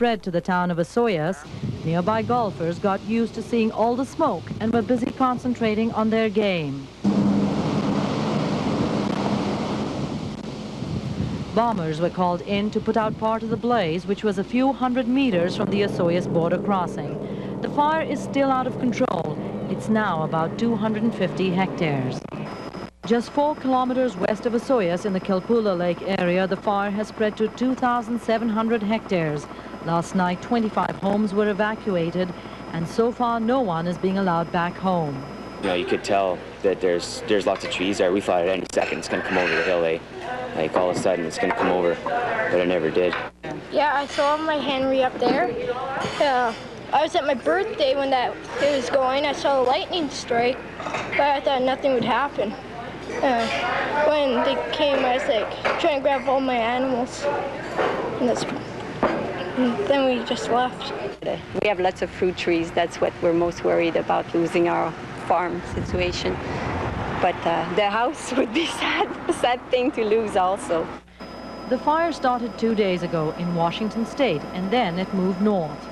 spread to the town of Osoyoos, nearby golfers got used to seeing all the smoke and were busy concentrating on their game. Bombers were called in to put out part of the blaze, which was a few hundred meters from the Osoyoos border crossing. The fire is still out of control. It's now about 250 hectares. Just 4 kilometers west of Osoyoos in the Kilpoola Lake area, the fire has spread to 2,700 hectares. Last night, 25 homes were evacuated, and so far no one is being allowed back home. You know, you could tell that there's lots of trees there. We thought at any second it's going to come over the hill, Like all of a sudden it's going to come over, but it never did. Yeah, I saw my Henry up there. I was at my birthday when it was going. I saw the lightning strike, but I thought nothing would happen. When they came, I was like trying to grab all my animals, and then we just left. We have lots of fruit trees. That's what we're most worried about, losing our farm situation. But the house would be a sad thing to lose also. The fire started 2 days ago in Washington State, and then it moved north.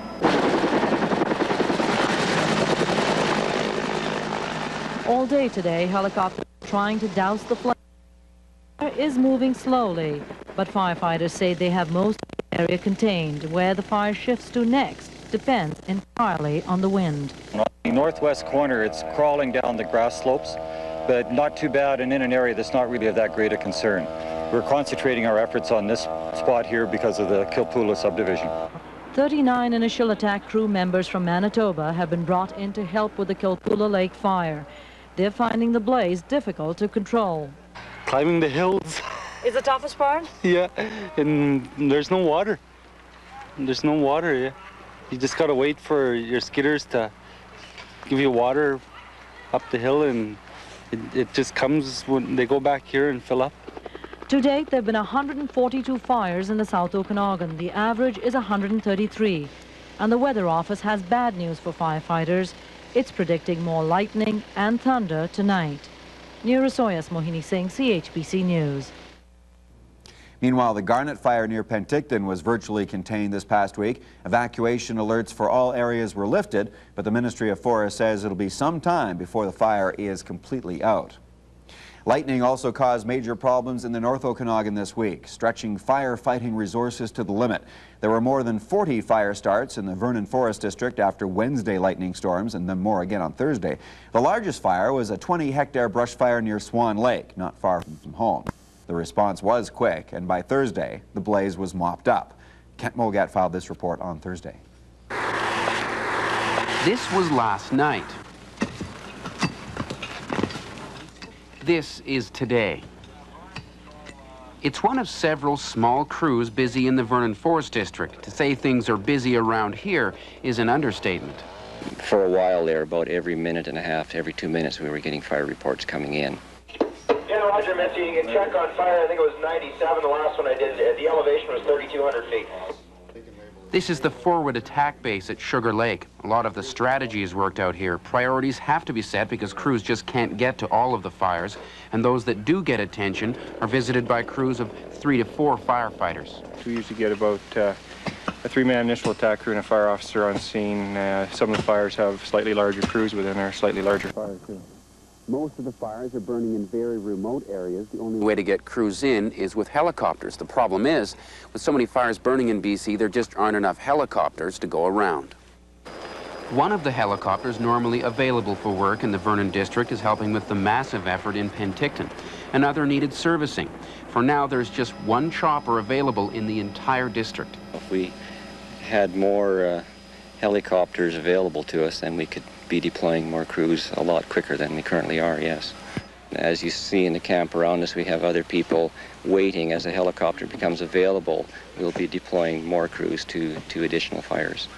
All day today, helicopters are trying to douse the flame. The fire is moving slowly, but firefighters say they have most of the area contained. Where the fire shifts to next depends entirely on the wind. On the northwest corner, it's crawling down the grass slopes, but not too bad, and in an area that's not really of that great a concern. We're concentrating our efforts on this spot here because of the Kilpoola subdivision. 39 initial attack crew members from Manitoba have been brought in to help with the Kilpoola Lake fire. They're finding the blaze difficult to control. Climbing the hills. Is the toughest part? Yeah, and there's no water. There's no water, yeah. You just gotta wait for your skidders to give you water up the hill, and it just comes when they go back here and fill up. To date, there have been 142 fires in the South Okanagan. The average is 133. And the Weather Office has bad news for firefighters. It's predicting more lightning and thunder tonight. Near Osoyoos, Mohini Singh, CHBC News. Meanwhile, the Garnet fire near Penticton was virtually contained this past week. Evacuation alerts for all areas were lifted, but the Ministry of Forests says it'll be some time before the fire is completely out. Lightning also caused major problems in the North Okanagan this week, stretching firefighting resources to the limit. There were more than 40 fire starts in the Vernon Forest District after Wednesday lightning storms, and then more again on Thursday. The largest fire was a 20-hectare brush fire near Swan Lake, not far from home. The response was quick, and by Thursday, the blaze was mopped up. Kent Mogat filed this report on Thursday. This was last night. This is today. It's one of several small crews busy in the Vernon Forest District. To say things are busy around here is an understatement. For a while there, about every minute and a half, every 2 minutes, we were getting fire reports coming in. Yeah, Roger, Missy, you can check on fire. I think it was 97, the last one I did. The elevation was 3,200 feet. This is the forward attack base at Sugar Lake. A lot of the strategy is worked out here. Priorities have to be set because crews just can't get to all of the fires, and those that do get attention are visited by crews of 3 to 4 firefighters. We usually get about a 3-man initial attack crew and a fire officer on scene. Some of the fires have slightly larger crews within our slightly larger fire crew. Most of the fires are burning in very remote areas. The only way to get crews in is with helicopters. The problem is, with so many fires burning in BC, there just aren't enough helicopters to go around. One of the helicopters normally available for work in the Vernon district is helping with the massive effort in Penticton. Another needed servicing. For now, there's just one chopper available in the entire district. If we had more helicopters available to us, then we could be deploying more crews a lot quicker than we currently are, yes. As you see in the camp around us, we have other people waiting. As a helicopter becomes available, we'll be deploying more crews to additional fires.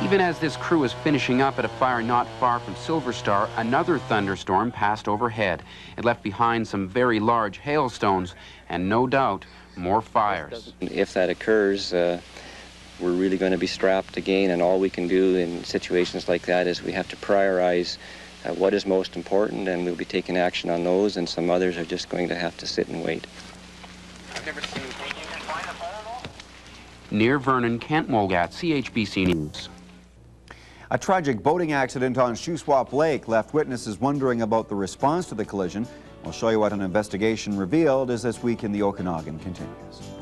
Even as this crew is finishing up at a fire not far from Silver Star, another thunderstorm passed overhead. It left behind some very large hailstones and, no doubt, more fires. If that occurs, we're really going to be strapped again, and all we can do in situations like that is we have to prioritize what is most important, and we'll be taking action on those, and some others are just going to have to sit and wait. I've never seen. You can find the near Vernon, Kent Mulgat, CHBC News. A tragic boating accident on Shuswap Lake left witnesses wondering about the response to the collision. We'll show you what an investigation revealed as This Week in the Okanagan continues.